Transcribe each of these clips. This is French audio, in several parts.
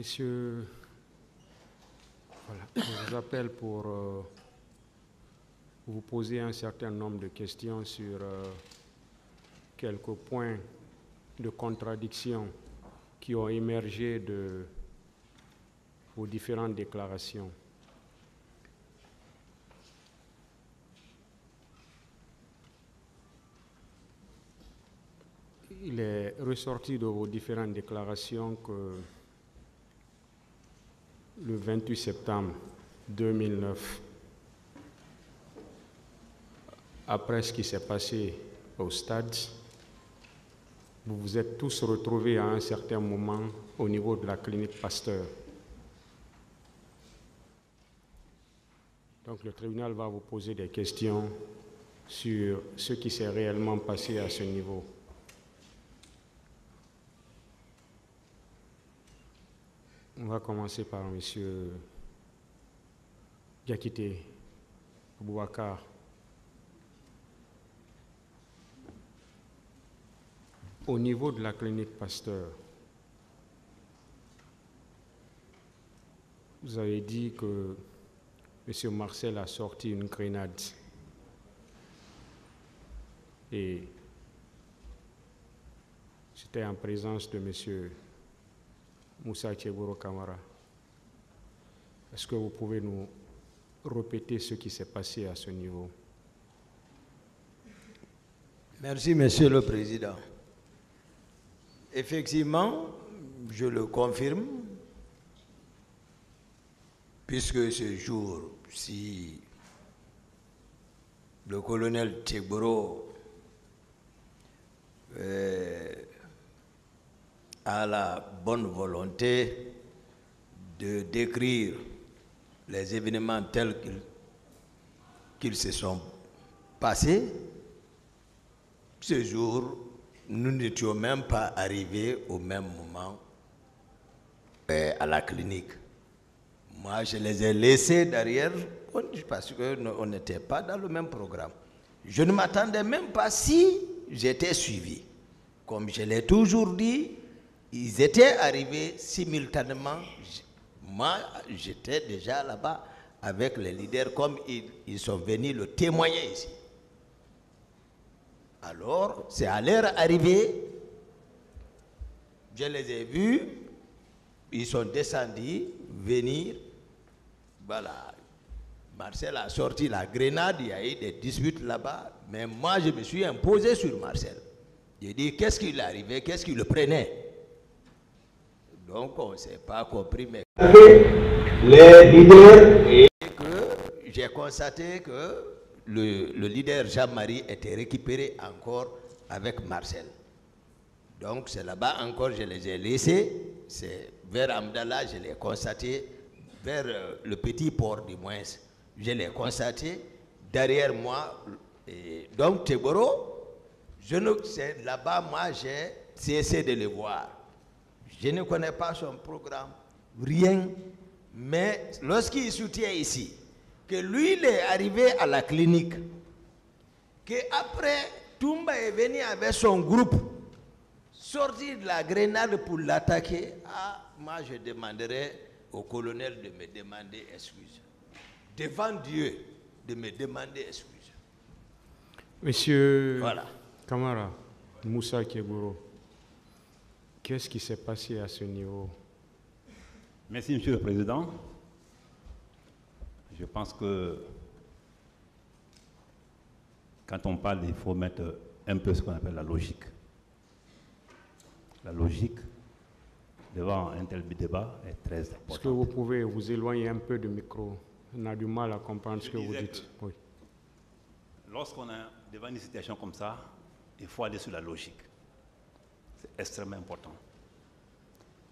Monsieur, voilà, je vous appelle pour vous poser un certain nombre de questions sur quelques points de contradiction qui ont émergé de vos différentes déclarations. Il est ressorti de vos différentes déclarations que le 28 septembre 2009, après ce qui s'est passé au stade, vous vous êtes tous retrouvés à un certain moment au niveau de la clinique Pasteur. Donc le tribunal va vous poser des questions sur ce qui s'est réellement passé à ce niveau. On va commencer par M. Diakité Aboubacar. Au niveau de la clinique Pasteur, vous avez dit que M. Marcel a sorti une grenade et c'était en présence de M. Moussa Tchegoro Kamara. Est-ce que vous pouvez nous répéter ce qui s'est passé à ce niveau? Merci, Monsieur le Président. Effectivement, je le confirme, puisque ce jour, si le colonel Tchegoro a la bonne volonté de décrire les événements tels qu'ils se sont passés, ce jour, nous n'étions même pas arrivés au même moment à la clinique. Moi, je les ai laissés derrière parce qu'on n'était pas dans le même programme. Je ne m'attendais même pas si j'étais suivi. Comme je l'ai toujours dit, ils étaient arrivés simultanément. Moi, j'étais déjà là-bas avec les leaders comme ils sont venus le témoigner ici. Alors, c'est à leur arrivée, je les ai vus, ils sont descendus, venir, voilà. Marcel a sorti la grenade, il y a eu des disputes là-bas, mais moi je me suis imposé sur Marcel. J'ai dit, qu'est-ce qui lui arrivait, qu'est-ce qui le prenait? Donc on ne s'est pas compris, mais les leaders, et que j'ai constaté que le leader Jean-Marie était récupéré encore avec Marcel. Donc c'est là-bas encore, je les ai laissés, c'est vers Amdallah, je l'ai constaté, vers le petit port du moins, je l'ai constaté, derrière moi, et donc Tchegoro, c'est là-bas, moi j'ai cessé de le voir. Je ne connais pas son programme, rien, mais lorsqu'il soutient ici, que lui il est arrivé à la clinique, qu'après Toumba est venu avec son groupe, sortir de la grenade pour l'attaquer, moi je demanderai au colonel de me demander excuse. Devant Dieu, de me demander excuse. Monsieur voilà. Kamara, Moussa Tchegoro, qu'est-ce qui s'est passé à ce niveau? Merci, Monsieur le Président. Je pense que quand on parle, il faut mettre un peu ce qu'on appelle la logique. La logique devant un tel débat est très importante. Est-ce que vous pouvez vous éloigner un peu du micro? On a du mal à comprendre ce que vous dites. Oui. Lorsqu'on est devant une situation comme ça, il faut aller sur la logique. C'est extrêmement important.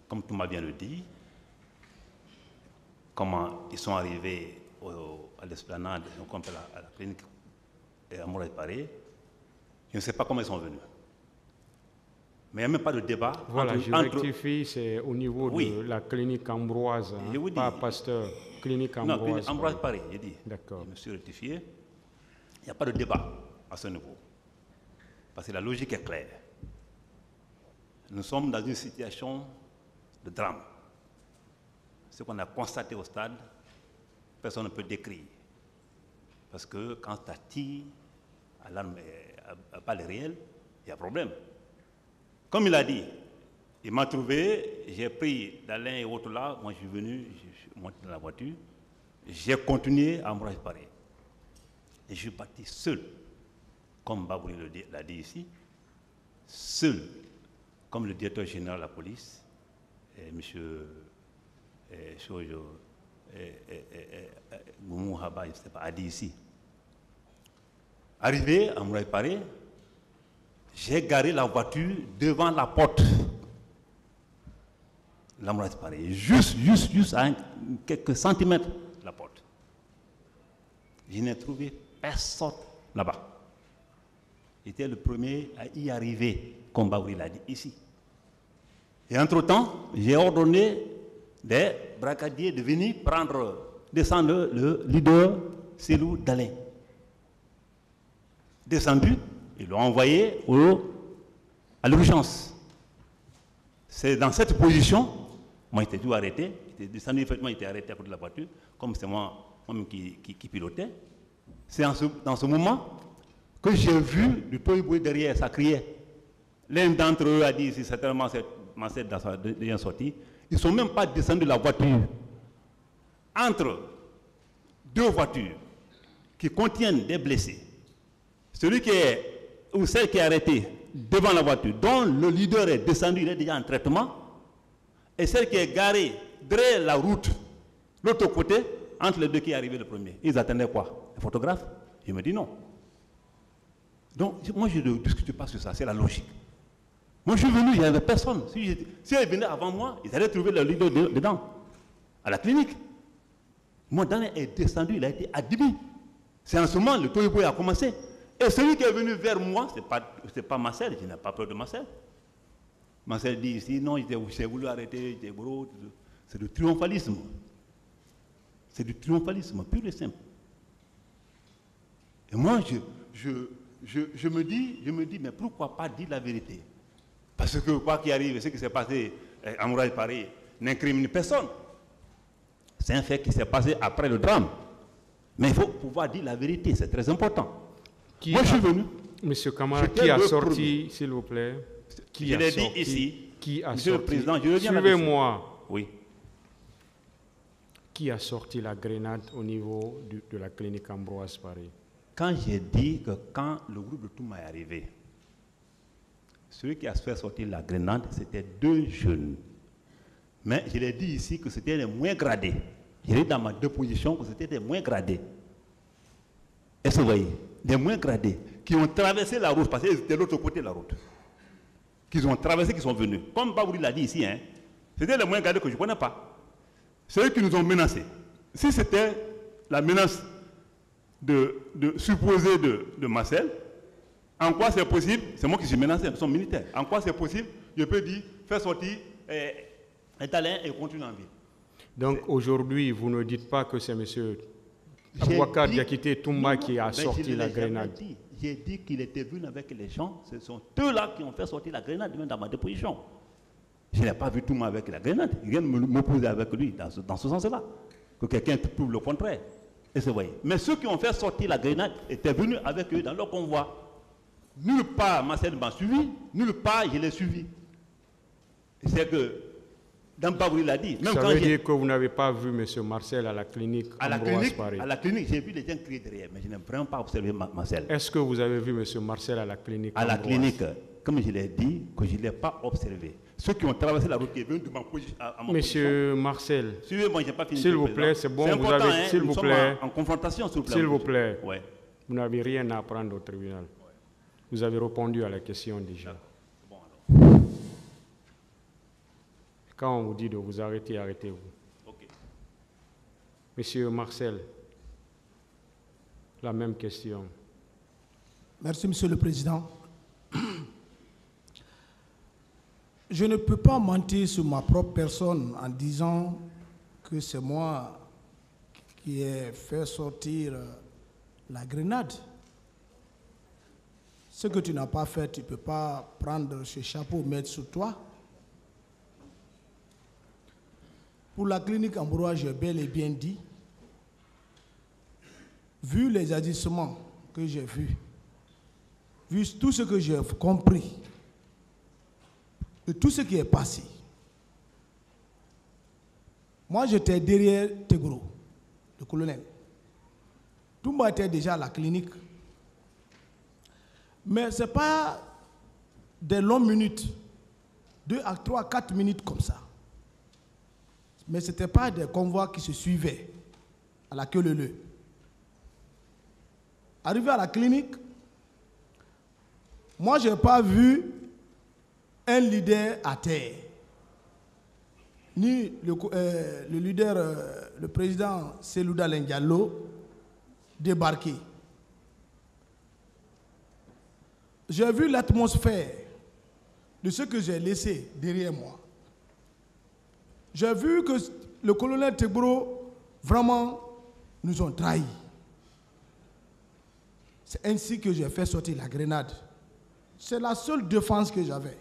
Comme Touma vient de le dire, comment ils sont arrivés à l'esplanade, à la clinique à Moulay Paré, je ne sais pas comment ils sont venus. Mais il n'y a même pas de débat. Voilà, je rectifie, c'est au niveau de la clinique Ambroise, hein, pas Pasteur, clinique Ambroise. Non, clinique Ambroise Paris, j'ai dit. D'accord. Je me suis rectifié. Il n'y a pas de débat à ce niveau. Parce que la logique est claire. Nous sommes dans une situation de drame. ce qu'on a constaté au stade, personne ne peut décrire. Parce que quand tu tires à l'arme, à balle réelle, il y a problème. Comme il a dit, il m'a trouvé, j'ai pris d'Alain et autres là, moi je suis venu, je suis monté dans la voiture, j'ai continué à me réparer. Et je suis parti seul, comme Babouri l'a dit ici, seul, comme le directeur général de la police, M. Goumou Haba, je ne sais pas, a dit ici. Arrivé à me réparer, j'ai garé la voiture devant la porte. Là, me réparer, juste à quelques centimètres de la porte. Je n'ai trouvé personne là-bas. J'étais le premier à y arriver, comme Baouri l'a dit ici. Et entre-temps, j'ai ordonné des brigadiers de venir descendre le leader Selou Dalin. Descendu, ils l'ont envoyé à l'urgence. C'est dans cette position, moi j'étais tout arrêté, j'étais descendu, effectivement, j'étais arrêté à côté de la voiture, comme c'est moi-même qui pilotais. C'est dans ce moment que j'ai vu du toy-boy derrière, ça criait. L'un d'entre eux a dit, c'est certainement cette Marcel dans sa dernière sortie, ils ne sont même pas descendus de la voiture. Entre deux voitures qui contiennent des blessés, celui qui est, ou celle qui est arrêtée devant la voiture, dont le leader est descendu, il est déjà en traitement, et celle qui est garée derrière la route, l'autre côté, entre les deux qui est arrivé le premier. Ils attendaient quoi? Un photographe? Il me dit non. Donc, moi, je ne discute pas sur ça, c'est la logique. Moi, je suis venu, il n'y avait personne. Si ils venaient avant moi, ils allaient trouver le leader dedans, à la clinique. Moi, Daniel est descendu, il a été admis. C'est en ce moment, le toy-boy a commencé. Et celui qui est venu vers moi, ce n'est pas Marcel, je n'ai pas peur de Marcel. Marcel dit ici, non, j'ai voulu arrêter, c'est du triomphalisme. C'est du triomphalisme, pur et simple. Et moi, je me dis, mais pourquoi pas dire la vérité? Parce que quoi qu'il arrive, ce qui s'est passé à Mouraï Paris n'incrimine personne. C'est un fait qui s'est passé après le drame. Mais il faut pouvoir dire la vérité, c'est très important. Moi, je suis venu. Monsieur Kamara, qui a sorti, s'il vous plaît? Je l'ai dit ici. Qui a Monsieur sorti? le Président, je reviens. Suivez-moi. Oui. Qui a sorti la grenade au niveau de la clinique Ambroise Paris? Quand j'ai dit que quand le groupe de Touma est arrivé, celui qui a fait sortir la grenade, c'était deux jeunes. Mais je l'ai dit ici que c'était les moins gradés. Je l'ai dit dans ma déposition que c'était les moins gradés. Est-ce que vous voyez? Les moins gradés qui ont traversé la route, parce qu'ils étaient de l'autre côté de la route. Qu'ils ont traversé, qui sont venus. Comme Babouri l'a dit ici, hein, c'était les moins gradés que je ne connais pas. Ceux qui nous ont menacés. Si c'était la menace supposée de Marcel, en quoi c'est possible? C'est moi qui suis menacé, nous sommes militaires. En quoi c'est possible? Je peux dire, faire sortir un talent et continuer en vie. Donc aujourd'hui, vous ne dites pas que c'est M. Abouakar Diakité Toumba qui a sorti la grenade. J'ai dit qu'il était venu avec les gens. Ce sont eux-là qui ont fait sortir la grenade, même dans ma déposition. Je n'ai pas vu Toumba avec la grenade. Il vient de m'opposer avec lui dans ce sens-là. Que quelqu'un prouve le contraire. Et c'est vrai. Mais ceux qui ont fait sortir la grenade étaient venus avec eux dans leur convoi. Nulle part Marcel m'a suivi, nulle part je l'ai suivi. C'est que, dans Babouri l'a dit. Même ça veut dire que vous n'avez pas vu M. Marcel à la clinique Ambroise Paris? À la clinique, j'ai vu les gens crier derrière, mais je n'ai vraiment pas observé Marcel. Est-ce que vous avez vu M. Marcel à la clinique À la clinique, comme je l'ai dit, que je ne l'ai pas observé. Ceux qui ont traversé la route qui est venu de ma position. Monsieur Marcel, suivez-moi, je n'ai pas fini. S'il vous plaît, c'est bon, vous avez. S'il vous plaît. En confrontation, s'il vous plaît. S'il vous plaît. Ouais. Vous n'avez rien à apprendre au tribunal. Vous avez répondu à la question déjà. Bon, alors. Quand on vous dit de vous arrêter, arrêtez-vous. Okay. Monsieur Marcel, la même question. Merci, Monsieur le Président. Je ne peux pas mentir sur ma propre personne en disant que c'est moi qui ai fait sortir la grenade. Ce que tu n'as pas fait, tu ne peux pas prendre ce chapeau, mettre sur toi. Pour la clinique Ambroise, j'ai bel et bien dit, vu les agissements que j'ai vus, vu tout ce que j'ai compris, de tout ce qui est passé, moi j'étais derrière Tegro, le colonel. Toumba était déjà à la clinique. Mais ce n'est pas des longues minutes, 2 à 3, 4 minutes comme ça. Mais ce n'était pas des convois qui se suivaient à la queue leu. Arrivé à la clinique, moi je n'ai pas vu un leader à terre, ni le leader, le président Selouda Lendialo, débarquer. J'ai vu l'atmosphère de ce que j'ai laissé derrière moi. J'ai vu que le colonel Tegro, vraiment, nous ont trahis. C'est ainsi que j'ai fait sortir la grenade. C'est la seule défense que j'avais.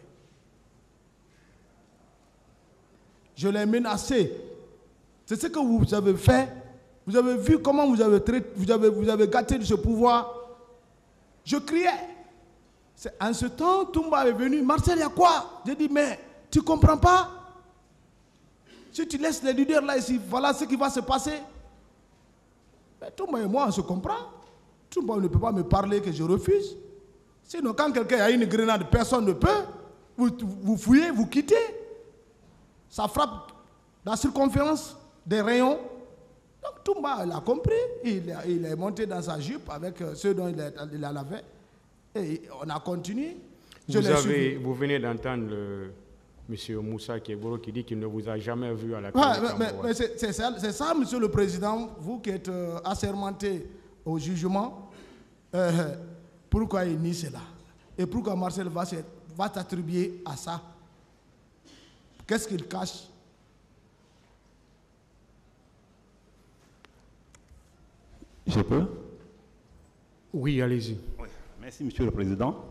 Je l'ai menacé. C'est ce que vous avez fait. Vous avez vu comment vous avez gâté de ce pouvoir. Je criais. En ce temps, Toumba est venu. Marcel, il y a quoi? J'ai dit, mais tu ne comprends pas? Si tu laisses les leaders là ici, voilà ce qui va se passer. Mais Toumba et moi, on se comprend. Toumba ne peut pas me parler que je refuse. Sinon, quand quelqu'un a une grenade, personne ne peut. Vous fouillez, vous quittez. Ça frappe dans la circonférence des rayons. Donc Toumba, il a compris. Il est monté dans sa jupe avec ceux dont il a lavé. Et on a continué. Vous venez d'entendre M. Moussa Keboro qui dit qu'il ne vous a jamais vu à la clinique. Mais c'est ça, Monsieur le Président, vous qui êtes assermenté au jugement, pourquoi il nie cela? Et pourquoi Marcel va t'attribuer à ça? Qu'est-ce qu'il cache? Je peux? Oui, allez-y. Oui. Merci, Monsieur le Président.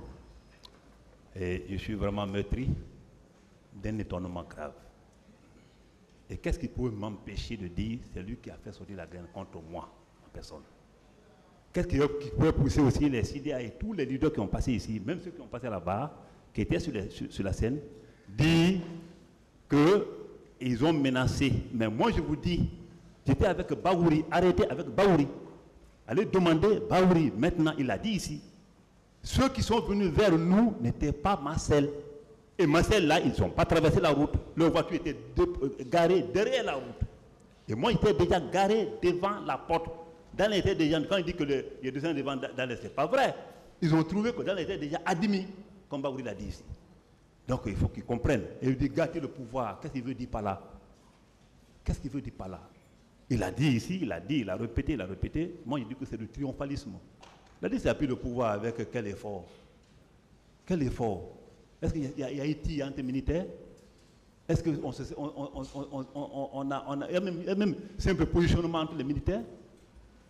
Et je suis vraiment meurtri d'un étonnement grave. Et qu'est-ce qui pouvait m'empêcher de dire c'est lui qui a fait sortir la graine contre moi, en personne? Qu'est-ce qui pouvait pousser aussi les CDA et tous les leaders qui ont passé ici, même ceux qui ont passé là-bas, qui étaient sur la scène, dire qu'ils ont menacé. Mais moi, je vous dis, j'étais avec Baouri, arrêté avec Baouri. Allez demander Baouri. Maintenant, il a dit ici, ceux qui sont venus vers nous n'étaient pas Marcel. Et Marcel, là, ils n'ont pas traversé la route. Leur voiture était garée derrière la route. Et moi, j'étais déjà garé devant la porte. Dans les têtes des gens, quand il dit que il descend devant dans les, c'est pas vrai. Ils ont trouvé que dans les têtes déjà admis, comme Baouri l'a dit ici. Donc, il faut qu'ils comprennent. Et il dit gâter le pouvoir. Qu'est-ce qu'il veut dire par là? Qu'est-ce qu'il veut dire par là? Il a dit ici, il a répété. Moi, il dit que c'est du triomphalisme. Il a dit c'est appui le pouvoir avec quel effort? Quel effort? Est-ce qu'il y a Haïti entre militaires? Est-ce qu'on a même simple positionnement entre les militaires?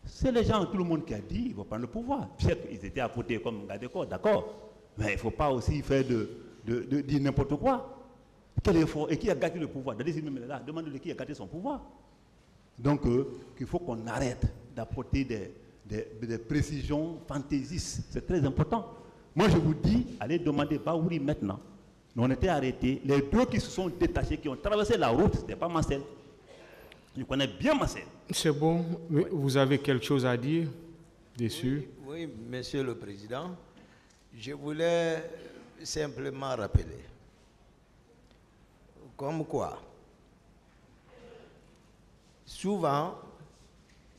C'est les gens, tout le monde qui a dit, ils vont prendre le pouvoir. Ils étaient à côté comme Gadeko, d'accord. Mais il ne faut pas aussi faire de dire n'importe quoi. Quel effort? Et qui a gâté le pouvoir? Là, demandez-le qui a gâté son pouvoir. Donc, il faut qu'on arrête d'apporter des précisions fantaisistes. C'est très important. Moi, je vous dis, allez demander Baouri maintenant. Nous, on était arrêtés. Les deux qui se sont détachés, qui ont traversé la route, ce n'était pas Marcel. Je connais bien Marcel. C'est bon. Vous avez quelque chose à dire dessus? Oui, Monsieur le Président. Je voulais simplement rappeler. Comme quoi, souvent,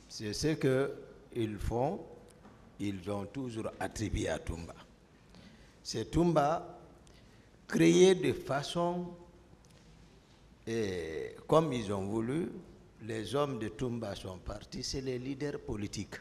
c'est ce qu'ils font, ils vont toujours attribuer à Toumba. C'est Toumba créé de façon, comme ils ont voulu, les hommes de Toumba sont partis, c'est les leaders politiques.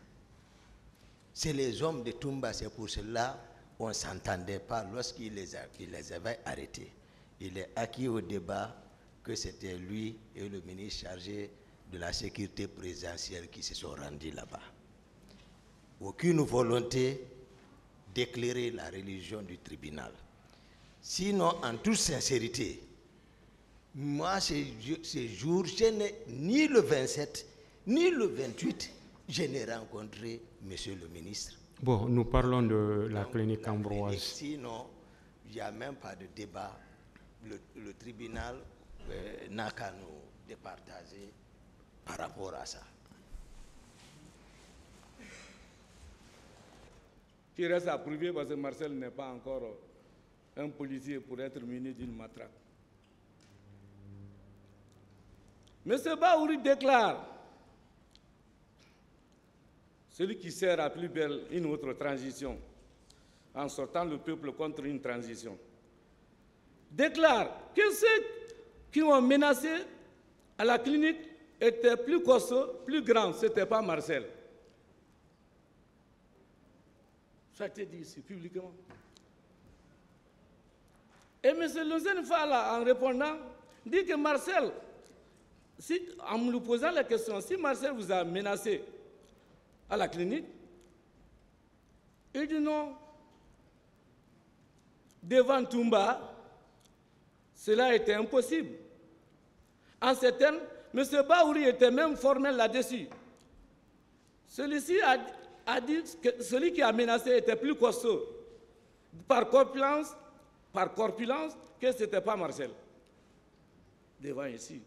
C'est les hommes de Toumba, c'est pour cela qu'on ne s'entendait pas lorsqu'il les avait arrêtés. Il est acquis au débat que c'était lui et le ministre chargé de la sécurité présidentielle qui se sont rendus là-bas. Aucune volonté d'éclairer la religion du tribunal. Sinon, en toute sincérité, Moi, ces jours, ni le 27, ni le 28, je n'ai rencontré monsieur le ministre. Bon, nous parlons de la clinique Ambroise. Sinon, il n'y a même pas de débat. Le tribunal n'a qu'à nous départager par rapport à ça. Qui reste à prouver parce que Marcel n'est pas encore un policier pour être muni d'une matraque. M. Bahouri déclare, celui qui sert à plus belle une autre transition, en sortant le peuple contre une transition, déclare que ceux qui ont menacé à la clinique étaient plus costauds, plus grands, ce n'était pas Marcel. Ça a été dit ici, publiquement. Et M. Lonzen Fala, en répondant, dit que Marcel, en me posant la question, si Marcel vous a menacé à la clinique, il dit non. Devant Toumba, cela était impossible. En ces termes, M. Bahouri était même formel là-dessus. Celui-ci a dit que celui qui a menacé était plus costaud par corpulence que ce n'était pas Marcel. Devant ici.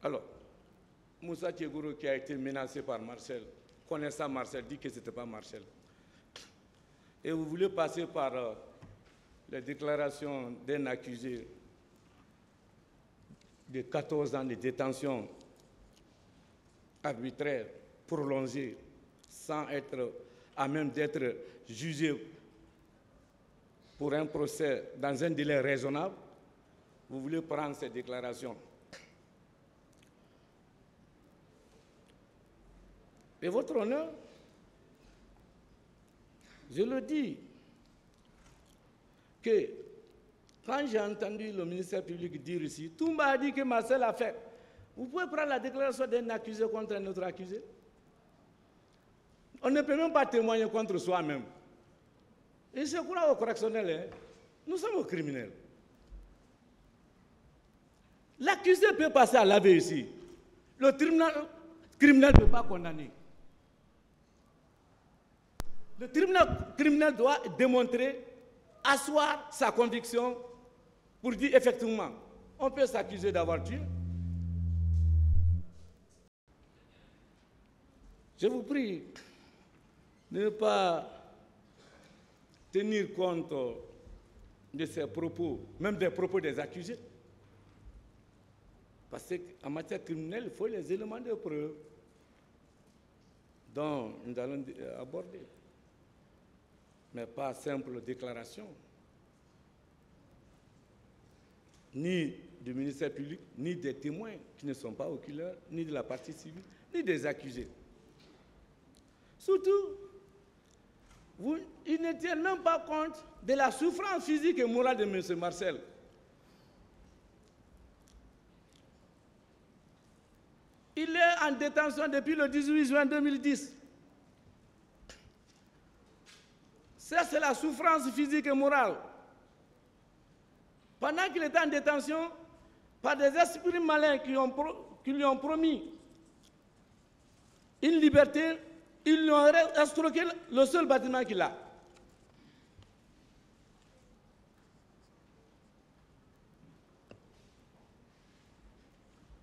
Alors, Moussa Tchegouro qui a été menacé par Marcel, connaissant Marcel, dit que ce n'était pas Marcel. Et vous voulez passer par les déclarations d'un accusé de 14 ans de détention arbitraire, prolongée, sans être à même d'être jugé pour un procès dans un délai raisonnable. Vous voulez prendre ces déclarations. Et votre honneur, je le dis, que quand j'ai entendu le ministère public dire ici, Toumba a dit que Marcel a fait. Vous pouvez prendre la déclaration d'un accusé contre un autre accusé. On ne peut même pas témoigner contre soi-même. Et je crois au correctionnel, hein? Nous sommes aux criminels. L'accusé peut passer à laver ici. Le criminel ne peut pas condamner. Le tribunal criminel doit démontrer, asseoir sa conviction pour dire effectivement, on peut s'accuser d'avoir tué. Je vous prie de ne pas tenir compte de ces propos, même des propos des accusés. Parce qu'en matière criminelle, il faut les éléments de preuve dont nous allons aborder. Mais pas simple déclaration, ni du ministère public, ni des témoins qui ne sont pas oculaires, ni de la partie civile, ni des accusés. Surtout, ils ne tiennent même pas compte de la souffrance physique et morale de M. Marcel. Il est en détention depuis le 18 juin 2010. Ça, c'est la souffrance physique et morale. Pendant qu'il était en détention, par des esprits malins qui lui ont promis une liberté, ils lui ont escroqué le seul bâtiment qu'il a.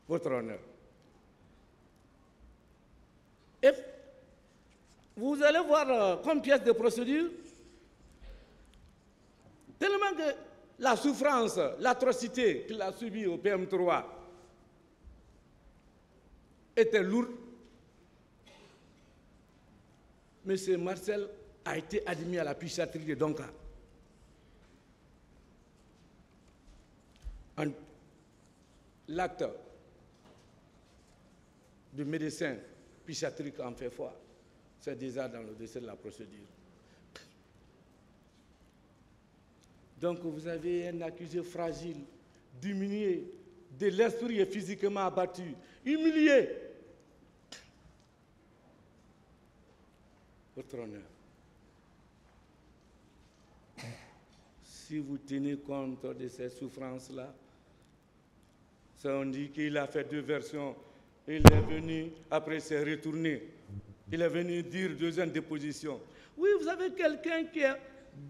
Votre honneur. Et vous allez voir comme pièce de procédure, tellement que la souffrance, l'atrocité qu'il a subie au PM3 était lourde. M. Marcel a été admis à la psychiatrie de Donka. L'acte du médecin psychiatrique en fait foi. C'est déjà dans le dossier de la procédure. Donc vous avez un accusé fragile, diminué, de l'esprit et physiquement abattu, humilié. Votre honneur, si vous tenez compte de ces souffrances-là, Ça, on dit qu'il a fait 2 versions. Il est venu, après s'est retourné. Il est venu dire 2e déposition. Oui, vous avez quelqu'un qui est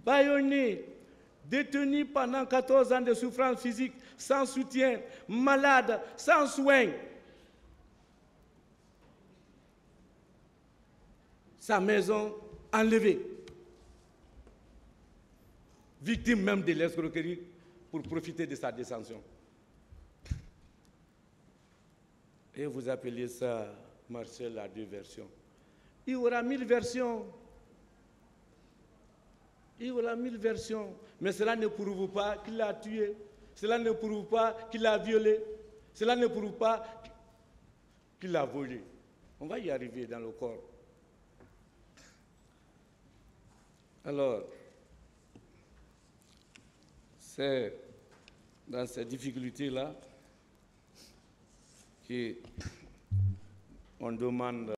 bâillonné, détenu pendant 14 ans de souffrance physique, sans soutien, malade, sans soins. Sa maison enlevée. Victime même de l'escroquerie pour profiter de sa descension. Et vous appelez ça, Marcel, à 2 versions. Il y aura 1000 versions. Il y aura 1000 versions. Mais cela ne prouve pas qu'il l'a tué. Cela ne prouve pas qu'il l'a violé. Cela ne prouve pas qu'il l'a volé. On va y arriver dans le corps. Alors, c'est dans ces difficultés-là qu'on demande